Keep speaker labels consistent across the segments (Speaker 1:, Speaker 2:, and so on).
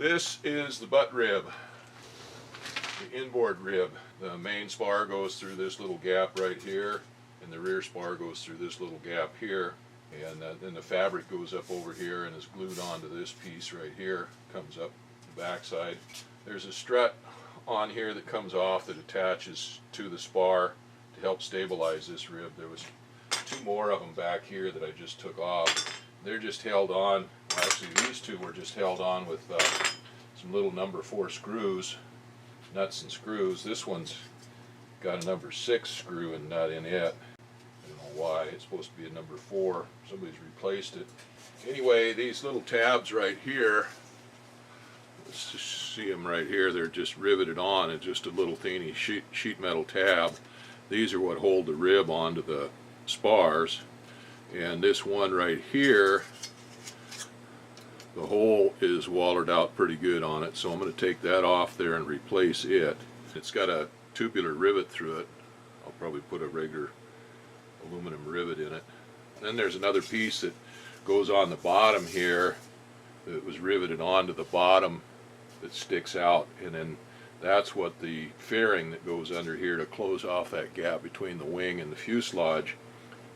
Speaker 1: This is the butt rib, the inboard rib. The main spar goes through this little gap right here, and the rear spar goes through this little gap here, and then the fabric goes up over here and is glued onto this piece right here, comes up the backside. There's a strut on here that comes off that attaches to the spar to help stabilize this rib. There was two more of them back here that I just took off. They're just held on. Actually, these two were just held on with some little number 4 screws, nuts and screws. This one's got a number 6 screw and nut in it. I don't know why. It's supposed to be a number 4. Somebody's replaced it. Anyway, these little tabs right here, let's just see them right here. They're just riveted on. It's just a little teeny sheet metal tab. These are what hold the rib onto the spars. And this one right here, the hole is wallered out pretty good on it, so I'm going to take that off there and replace it. It's got a tubular rivet through it. I'll probably put a regular aluminum rivet in it. And then there's another piece that goes on the bottom here that was riveted onto the bottom that sticks out, and then that's what the fairing that goes under here to close off that gap between the wing and the fuselage.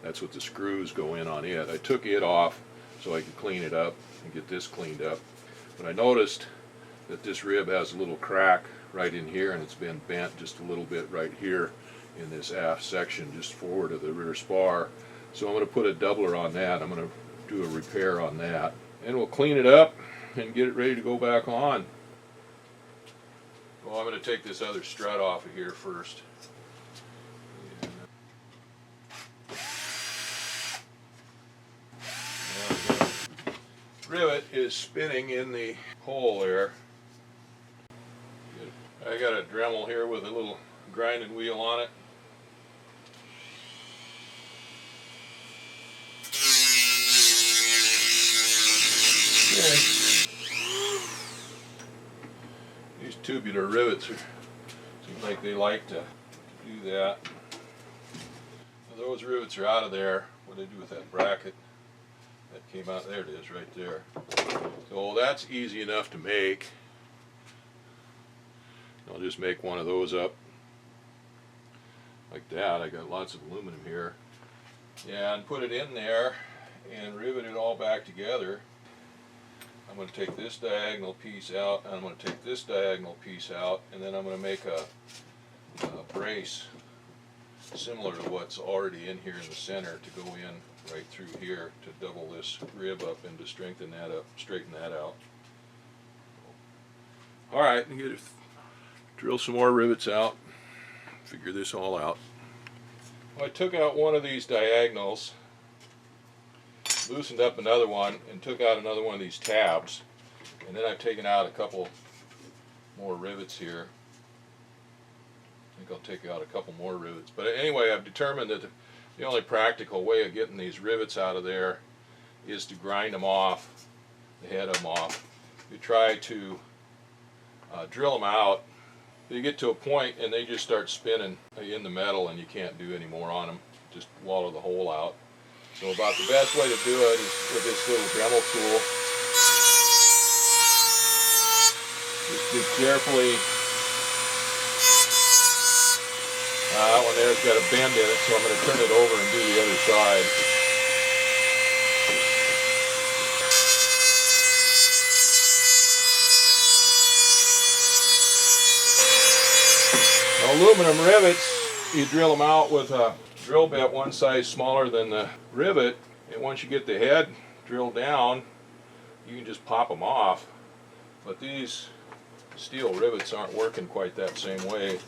Speaker 1: That's what the screws go in on it. I took it off so I could clean it up and get this cleaned up. But I noticed that this rib has a little crack right in here, and it's been bent just a little bit right here in this aft section just forward of the rear spar. So I'm going to put a doubler on that. I'm going to do a repair on that. And we'll clean it up and get it ready to go back on. Well, I'm going to take this other strut off of here first. Rivet is spinning in the hole there. I got a Dremel here with a little grinding wheel on it. Okay. These tubular rivets seem like they like to do that. Now those rivets are out of there. What do they do with that bracket? That came out, there it is, right there. So that's easy enough to make. I'll just make one of those up like that. I got lots of aluminum here. Yeah, and put it in there and rivet it all back together. I'm going to take this diagonal piece out, and I'm going to take this diagonal piece out, and then I'm going to make a brace similar to what's already in here in the center to go in right through here to double this rib up and to strengthen that up, straighten that out. Alright, drill some more rivets out, figure this all out. Well, I took out one of these diagonals, loosened up another one, and took out another one of these tabs, and then I've taken out a couple more rivets here. I think I'll take out a couple more rivets. But anyway, I've determined that the only practical way of getting these rivets out of there is to grind them off, the head of them off. You try to drill them out. You get to a point and they just start spinning in the metal and you can't do any more on them. Just wallow the hole out. So about the best way to do it is with this little Dremel tool. Just be carefully. That one there's got a bend in it, so I'm going to turn it over and do the other side. Now, aluminum rivets, you drill them out with a drill bit one size smaller than the rivet, and once you get the head drilled down, you can just pop them off. But these steel rivets aren't working quite that same way.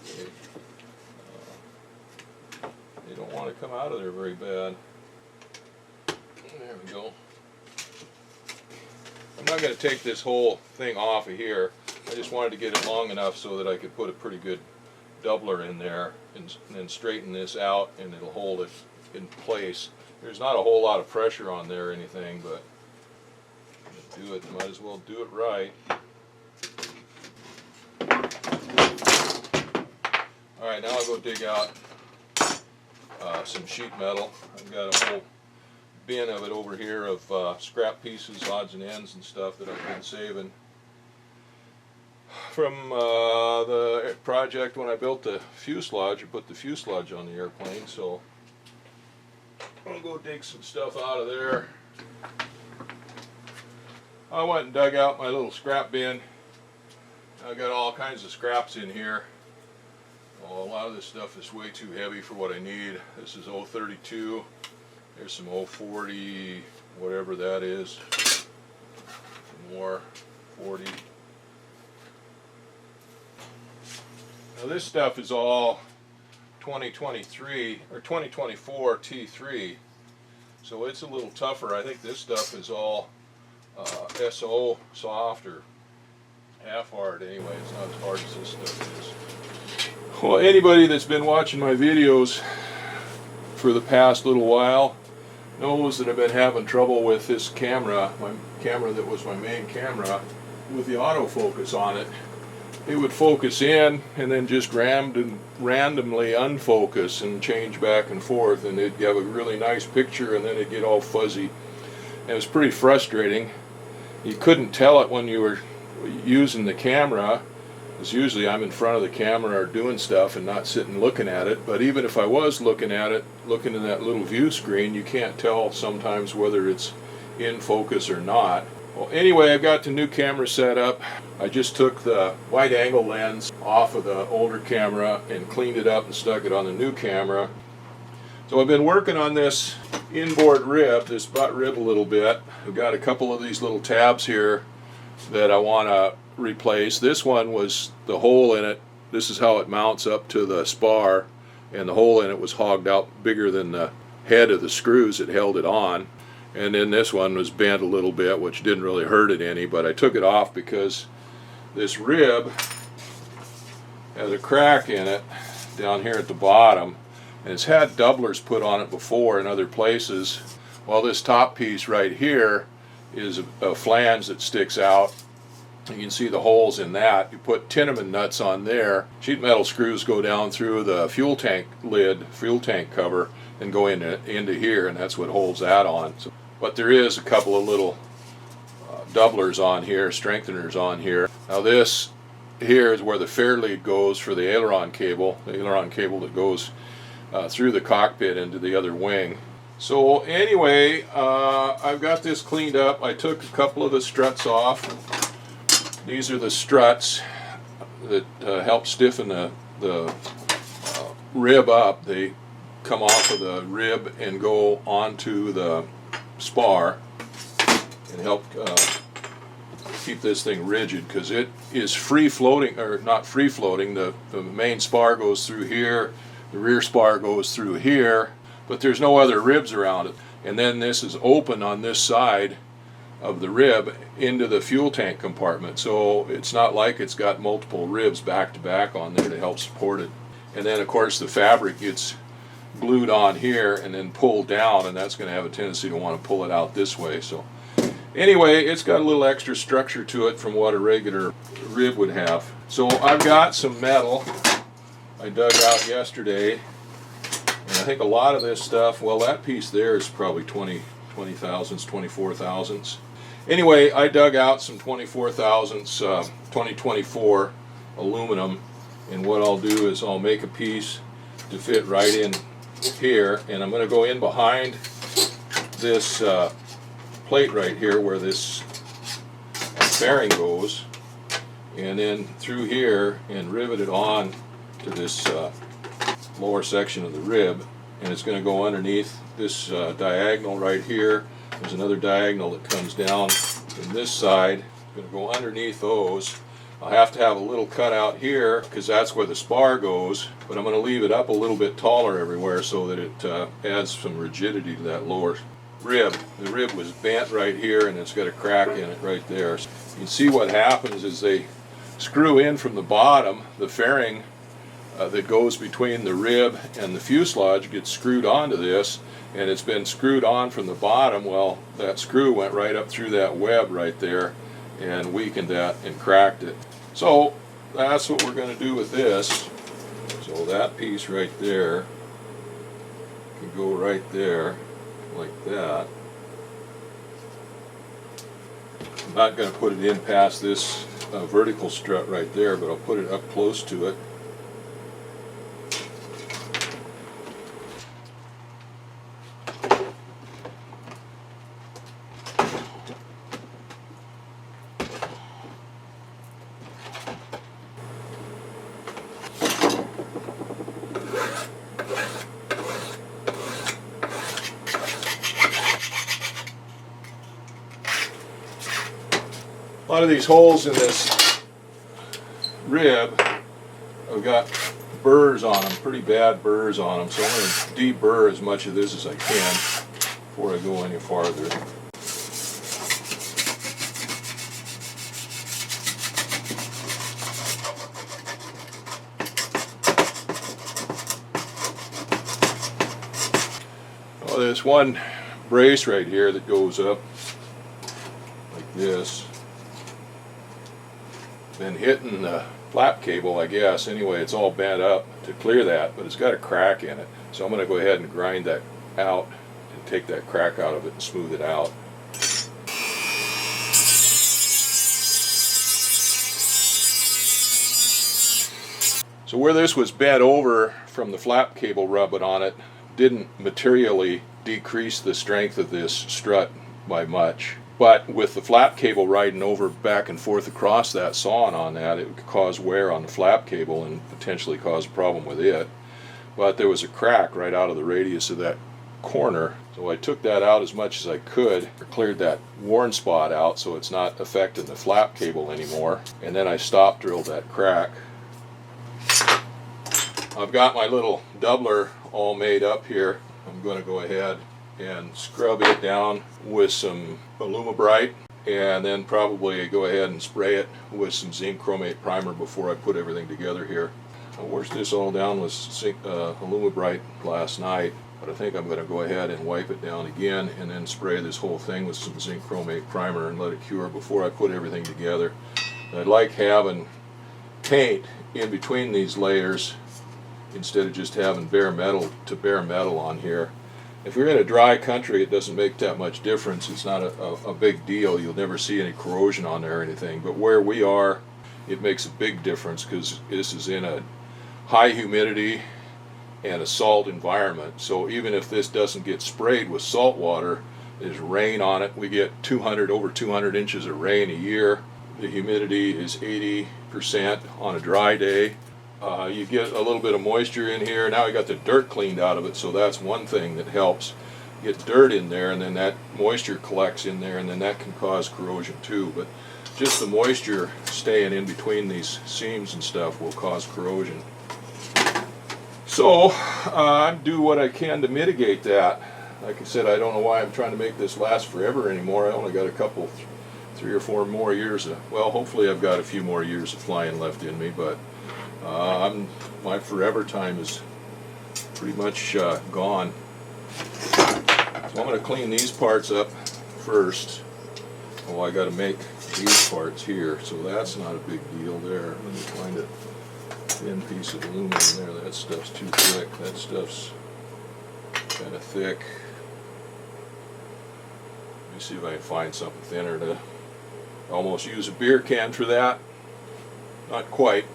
Speaker 1: They don't want to come out of there very bad. There we go. I'm not going to take this whole thing off of here. I just wanted to get it long enough so that I could put a pretty good doubler in there and then straighten this out, and it'll hold it in place. There's not a whole lot of pressure on there or anything, but do it, might as well do it right. Alright, now I'll go dig out some sheet metal. I've got a whole bin of it over here of scrap pieces, odds and ends and stuff that I've been saving. from the project when I built the fuselage, or put the fuselage on the airplane, so I'll go dig some stuff out of there. I went and dug out my little scrap bin. I got all kinds of scraps in here. Well, a lot of this stuff is way too heavy for what I need. This is 032. There's some 040, whatever that is. Some more 40. Now this stuff is all 2023 or 2024 T3, so it's a little tougher. I think this stuff is all SO soft or half hard anyway. It's not as hard as this stuff is. Well, anybody that's been watching my videos for the past little while knows that I've been having trouble with this camera, my camera that was my main camera, with the autofocus on it. It would focus in and then just randomly unfocus and change back and forth, and it'd have a really nice picture and then it'd get all fuzzy. And it was pretty frustrating. You couldn't tell it when you were using the camera, because usually I'm in front of the camera or doing stuff and not sitting looking at it. But even if I was looking at it, looking in that little view screen, you can't tell sometimes whether it's in focus or not. Well, anyway, I've got the new camera set up. I just took the wide angle lens off of the older camera and cleaned it up and stuck it on the new camera. So I've been working on this inboard rib, this butt rib, a little bit. I've got a couple of these little tabs here that I want to replace. This one was the hole in it. This is how it mounts up to the spar, and the hole in it was hogged out bigger than the head of the screws that held it on. And then this one was bent a little bit, which didn't really hurt it any, but I took it off because this rib has a crack in it down here at the bottom, and it's had doublers put on it before in other places. Well, this top piece right here is a flange that sticks out. You can see the holes in that. You put tenement nuts on there. Sheet metal screws go down through the fuel tank lid, fuel tank cover, and go into here, and that's what holds that on. So, but there is a couple of little doublers on here, strengtheners on here. Now this here is where the fair lead goes for the aileron cable that goes through the cockpit into the other wing. So anyway, I've got this cleaned up. I took a couple of the struts off. These are the struts that help stiffen the rib up. They come off of the rib and go onto the spar and help keep this thing rigid, because it is free floating, or not free floating. The main spar goes through here, the rear spar goes through here, but there's no other ribs around it. And then this is open on this side of the rib into the fuel tank compartment, so it's not like it's got multiple ribs back to back on there to help support it. And then of course the fabric gets glued on here and then pulled down, and that's going to have a tendency to want to pull it out this way. So anyway, it's got a little extra structure to it from what a regular rib would have. So I've got some metal I dug out yesterday, and I think a lot of this stuff, well, that piece there is probably 20 thousandths, 24 thousandths. Anyway, I dug out some 24 thousandths 2024 aluminum, and what I'll do is I'll make a piece to fit right in here, and I'm going to go in behind this plate right here where this bearing goes, and then through here and rivet it on to this lower section of the rib, and it's going to go underneath this diagonal right here. There's another diagonal that comes down from this side. It's going to go underneath those. I'll have to have a little cut out here because that's where the spar goes, but I'm going to leave it up a little bit taller everywhere so that it adds some rigidity to that lower rib. The rib was bent right here, and it's got a crack in it right there. So you can see what happens is they screw in from the bottom. The fairing that goes between the rib and the fuselage gets screwed onto this, and it's been screwed on from the bottom. Well, that screw went right up through that web right there and weakened that and cracked it. So that's what we're going to do with this. So that piece right there can go right there like that. I'm not going to put it in past this vertical strut right there, but I'll put it up close to it. A lot of these holes in this rib have got burrs on them, pretty bad burrs on them, so I'm going to deburr as much of this as I can before I go any farther. Oh, there's one brace right here that goes up like this. Been hitting the flap cable, I guess. Anyway, it's all bent up to clear that, but it's got a crack in it. So I'm going to go ahead and grind that out and take that crack out of it and smooth it out. So where this was bent over from the flap cable rubbing on it didn't materially decrease the strength of this strut by much. But with the flap cable riding over back and forth across that sawing on that, it would cause wear on the flap cable and potentially cause a problem with it. But there was a crack right out of the radius of that corner, so I took that out as much as I could, cleared that worn spot out so it's not affecting the flap cable anymore, and then I stop drilled that crack. I've got my little doubler all made up here. I'm going to go ahead and scrub it down with some Alumabrite, and then probably go ahead and spray it with some zinc chromate primer before I put everything together here. I washed this all down with Alumabrite last night, but I think I'm going to go ahead and wipe it down again and then spray this whole thing with some zinc chromate primer and let it cure before I put everything together. And I'd like having paint in between these layers instead of just having bare metal to bare metal on here. If you're in a dry country, it doesn't make that much difference. It's not a big deal. You'll never see any corrosion on there or anything. But where we are, it makes a big difference because this is in a high humidity and a salt environment. So even if this doesn't get sprayed with salt water, there's rain on it. We get over 200 inches of rain a year. The humidity is 80% on a dry day. You get a little bit of moisture in here. Now I got the dirt cleaned out of it, so that's one thing that helps. Get dirt in there, and then that moisture collects in there, and then that can cause corrosion too. But just the moisture staying in between these seams and stuff will cause corrosion. So I do what I can to mitigate that. Like I said, I don't know why I'm trying to make this last forever anymore. I only got a couple, 3 or 4 more years well, hopefully I've got a few more years of flying left in me, but my forever time is pretty much gone. So I'm going to clean these parts up first. Oh, I got to make these parts here, so that's not a big deal there. Let me find a thin piece of aluminum there. That stuff's too thick. That stuff's kind of thick. Let me see if I can find something thinner to almost use a beer can for that. Not quite.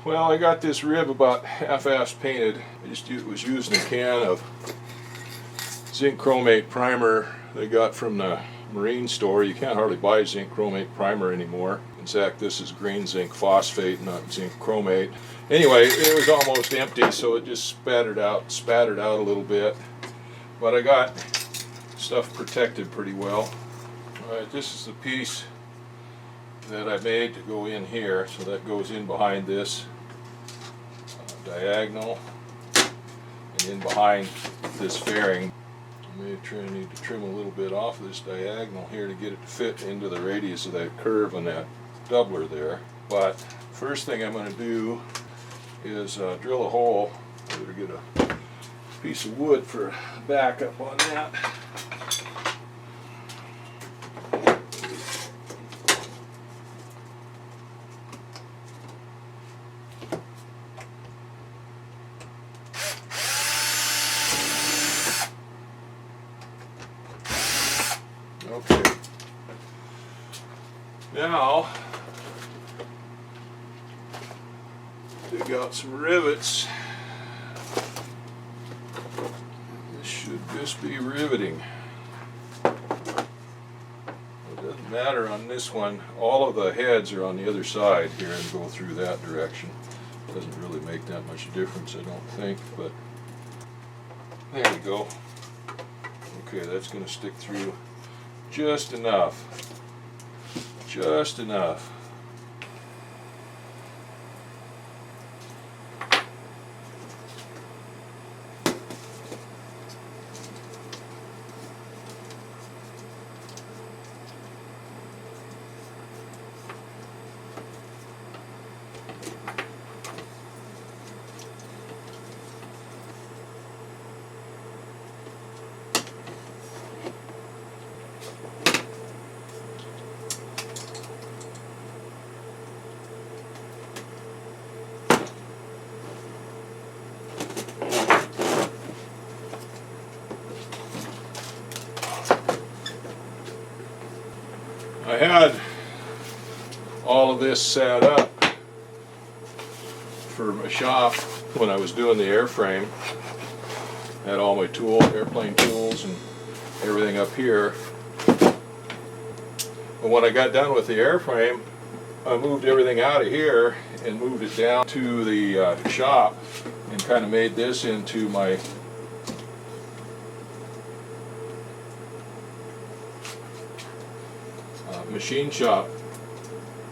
Speaker 1: Well, I got this rib about half-ass painted. I just was using a can of zinc chromate primer they got from the marine store. You can't hardly buy zinc chromate primer anymore. In fact, this is green zinc phosphate, not zinc chromate. Anyway, it was almost empty, so it just spattered out a little bit. But I got stuff protected pretty well. Alright, this is the piece that I made to go in here, so that goes in behind this diagonal and in behind this fairing. I may need to trim a little bit off of this diagonal here to get it to fit into the radius of that curve on that doubler there. But first thing I'm going to do is drill a hole. I better get a piece of wood for backup on that. Okay, now, dig out some rivets. This should just be riveting. It doesn't matter on this one. All of the heads are on the other side here and go through that direction. Doesn't really make that much difference, I don't think, but there we go. Okay, that's going to stick through just enough. Just enough. I had all of this set up for my shop when I was doing the airframe. Had all my airplane tools and everything up here. But when I got done with the airframe, I moved everything out of here and moved it down to the shop and kind of made this into my machine shop.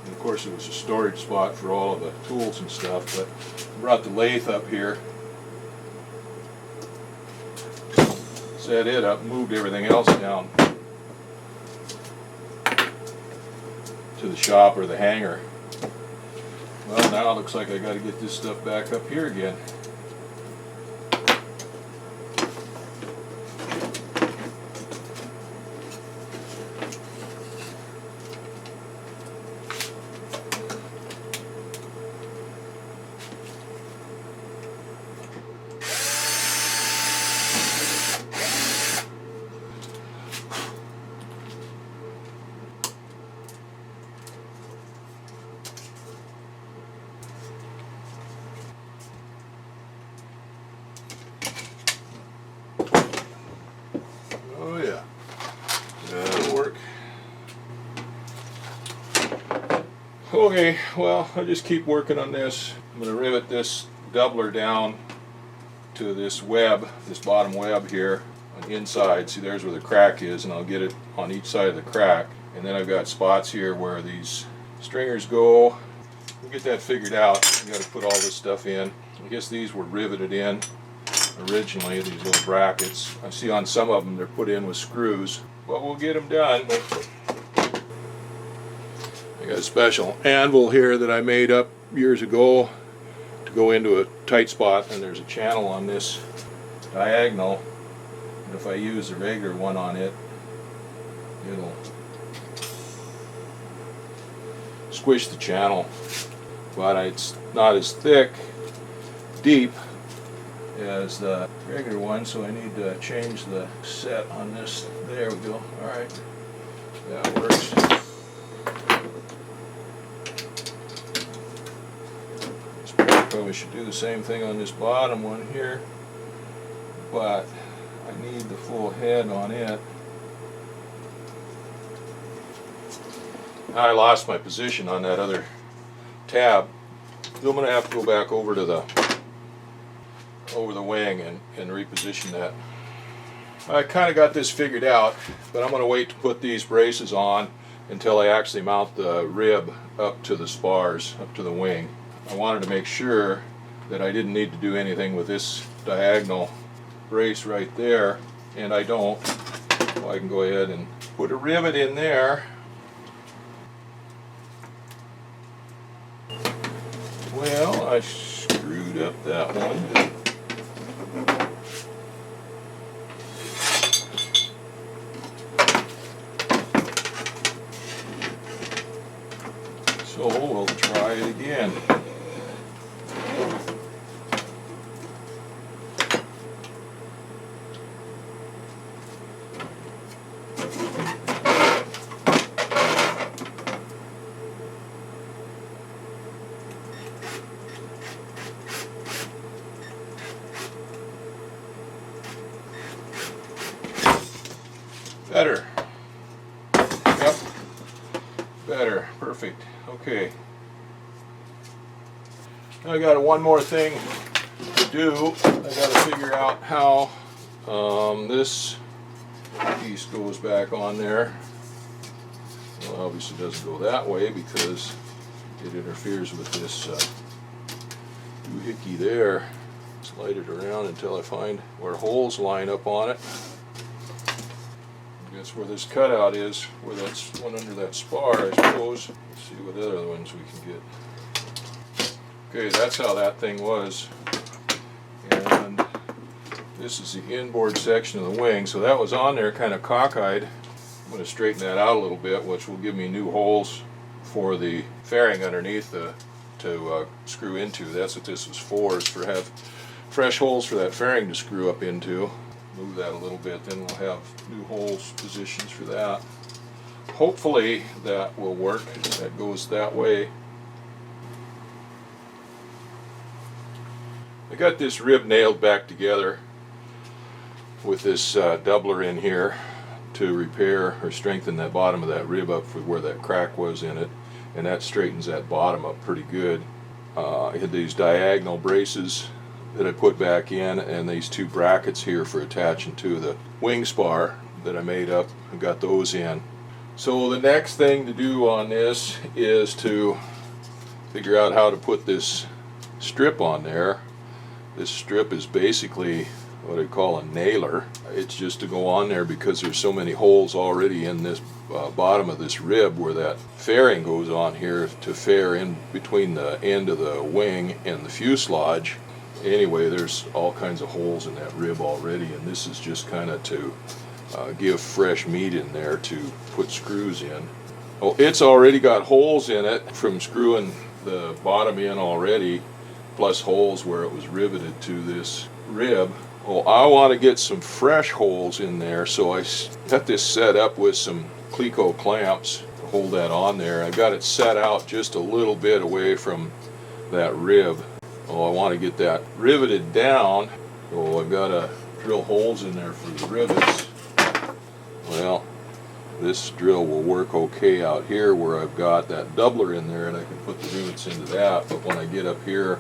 Speaker 1: And of course it was a storage spot for all of the tools and stuff, but I brought the lathe up here, set it up, moved everything else down to the shop or the hangar. Well, now it looks like I got to get this stuff back up here again. Oh yeah, that'll work. Okay, well, I'll just keep working on this. I'm going to rivet this doubler down to this web, this bottom web here on the inside. See, there's where the crack is, and I'll get it on each side of the crack. And then I've got spots here where these stringers go. We'll get that figured out. I've got to put all this stuff in. I guess these were riveted in originally, these little brackets. I see on some of them they're put in with screws, but we'll get them done. I got a special anvil here that I made up years ago to go into a tight spot, and there's a channel on this diagonal, and if I use the regular one on it, it'll squish the channel, but it's not as thick, deep as the regular one, so I need to change the set on this. There we go. Alright, that works. Probably should do the same thing on this bottom one here, but I need the full head on it. Now I lost my position on that other tab, so I'm going to have to go back over to the wing and reposition that. I kind of got this figured out, but I'm going to wait to put these braces on until I actually mount the rib up to the spars, up to the wing. I wanted to make sure that I didn't need to do anything with this diagonal brace right there, and I don't. So I can go ahead and put a rivet in there. Well, I screwed up that one. So we'll try it again. Better. Yep. Better. Perfect. Okay. Now I got one more thing to do. I got to figure out how this piece goes back on there. Well, obviously it doesn't go that way because it interferes with this doohickey there. Slide it around until I find where holes line up on it. That's where this cutout is, where that's one under that spar, I suppose. Let's see what other ones we can get. Okay, that's how that thing was. And this is the inboard section of the wing. So that was on there kind of cockeyed. I'm going to straighten that out a little bit, which will give me new holes for the fairing underneath to screw into. That's what this was for, is for have fresh holes for that fairing to screw up into. Move that a little bit, then we'll have new holes positions for that. Hopefully that will work. That goes that way. I got this rib nailed back together with this doubler in here to repair or strengthen that bottom of that rib up for where that crack was in it, and that straightens that bottom up pretty good. I had these diagonal braces that I put back in, and these two brackets here for attaching to the wing spar that I made up. I got those in. So the next thing to do on this is to figure out how to put this strip on there. This strip is basically what I call a nailer. It's just to go on there because there's so many holes already in this bottom of this rib where that fairing goes on here to fair in between the end of the wing and the fuselage. Anyway, there's all kinds of holes in that rib already, and this is just kind of to give fresh meat in there to put screws in. Oh, it's already got holes in it from screwing the bottom in already, plus holes where it was riveted to this rib. Well, I want to get some fresh holes in there, so I got this set up with some Cleco clamps to hold that on there. I got it set out just a little bit away from that rib. Oh, I want to get that riveted down, so I've got to drill holes in there for the rivets. Well, this drill will work okay out here where I've got that doubler in there and I can put the rivets into that, but when I get up here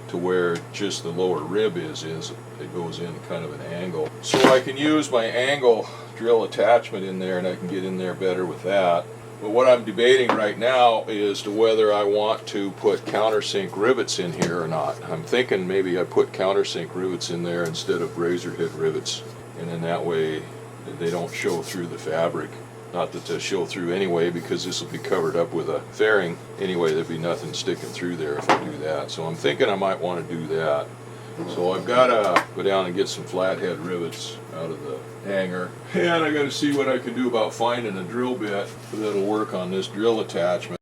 Speaker 1: to where just the lower rib is it goes in kind of an angle. So I can use my angle drill attachment in there and I can get in there better with that. But what I'm debating right now is to whether I want to put countersink rivets in here or not. I'm thinking maybe I put countersink rivets in there instead of razor head rivets, and then that way they don't show through the fabric. Not that they'll show through anyway, because this will be covered up with a fairing. Anyway, there'd be nothing sticking through there if I do that. So I'm thinking I might want to do that. So I've got to go down and get some flathead rivets out of the hanger, and I got to see what I can do about finding a drill bit that'll work on this drill attachment.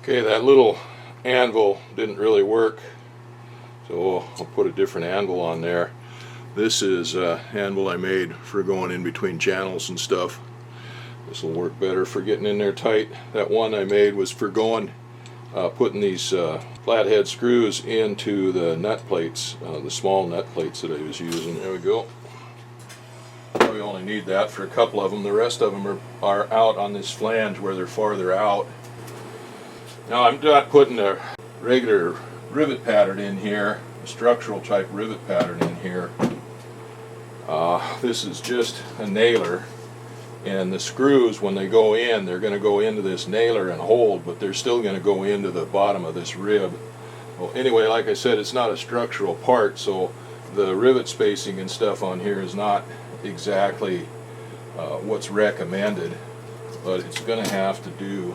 Speaker 1: Okay, that little anvil didn't really work, so I'll put a different anvil on there. This is an anvil I made for going in between channels and stuff. This will work better for getting in there tight. That one I made was for going, putting these flathead screws into the nut plates, the small nut plates that I was using. There we go. We only need that for a couple of them. The rest of them are out on this flange where they're farther out. Now I'm not putting a regular rivet pattern in here, a structural type rivet pattern in here. This is just a nailer, and the screws, when they go in, they're going to go into this nailer and hold, but they're still going to go into the bottom of this rib. Well, anyway, like I said, it's not a structural part, so the rivet spacing and stuff on here is not exactly what's recommended, but it's going to have to do.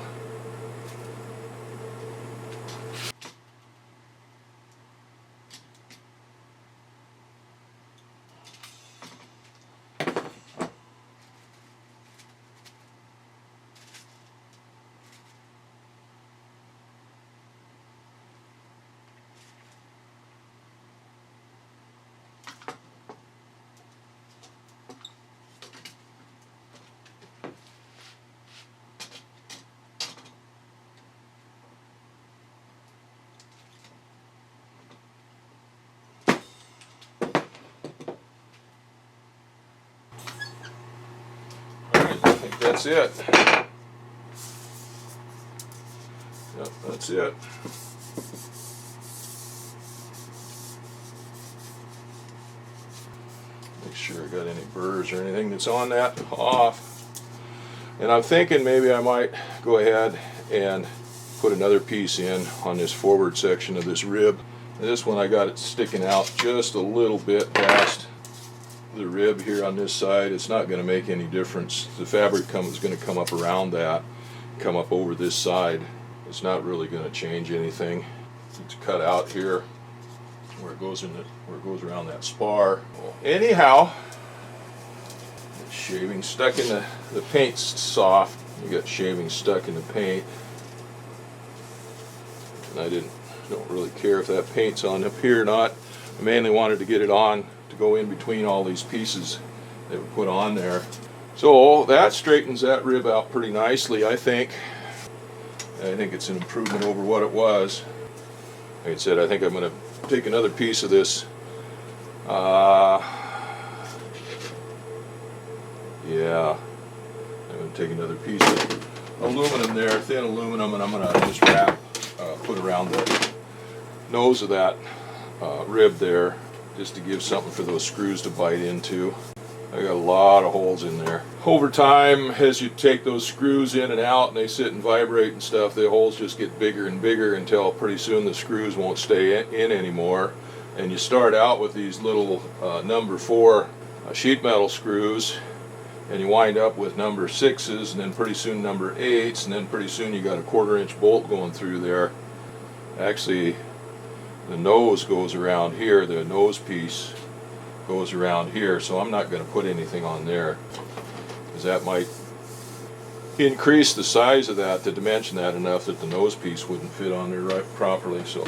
Speaker 1: That's it. Yep, that's it. Make sure I got any burrs or anything that's on that off. And I'm thinking maybe I might go ahead and put another piece in on this forward section of this rib. And this one I got it sticking out just a little bit past the rib here on this side. It's not going to make any difference. The fabric is going to come up around that, come up over this side. It's not really going to change anything. It's cut out here where it goes around that spar. Anyhow, shaving stuck in the paint's soft. You got shaving stuck in the paint, and I don't really care if that paint's on up here or not. I mainly wanted to get it on to go in between all these pieces that were put on there. So that straightens that rib out pretty nicely, I think. I think it's an improvement over what it was. Like I said, I think I'm going to take another piece of this. Yeah, I'm going to take another piece of aluminum there, thin aluminum, and I'm going to just put around the nose of that rib there, just to give something for those screws to bite into. I got a lot of holes in there. Over time, as you take those screws in and out and they sit and vibrate and stuff, the holes just get bigger and bigger until pretty soon the screws won't stay in anymore. And you start out with these little number 4 sheet metal screws, and you wind up with number 6s, and then pretty soon number 8s, and then pretty soon you got a 1/4 inch bolt going through there. Actually, the nose goes around here, the nose piece goes around here, so I'm not going to put anything on there, because that might increase the size of that, to dimension that enough that the nose piece wouldn't fit on there right properly. So,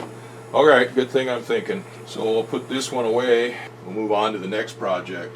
Speaker 1: alright, good thing I'm thinking. So we'll put this one away, we'll move on to the next project.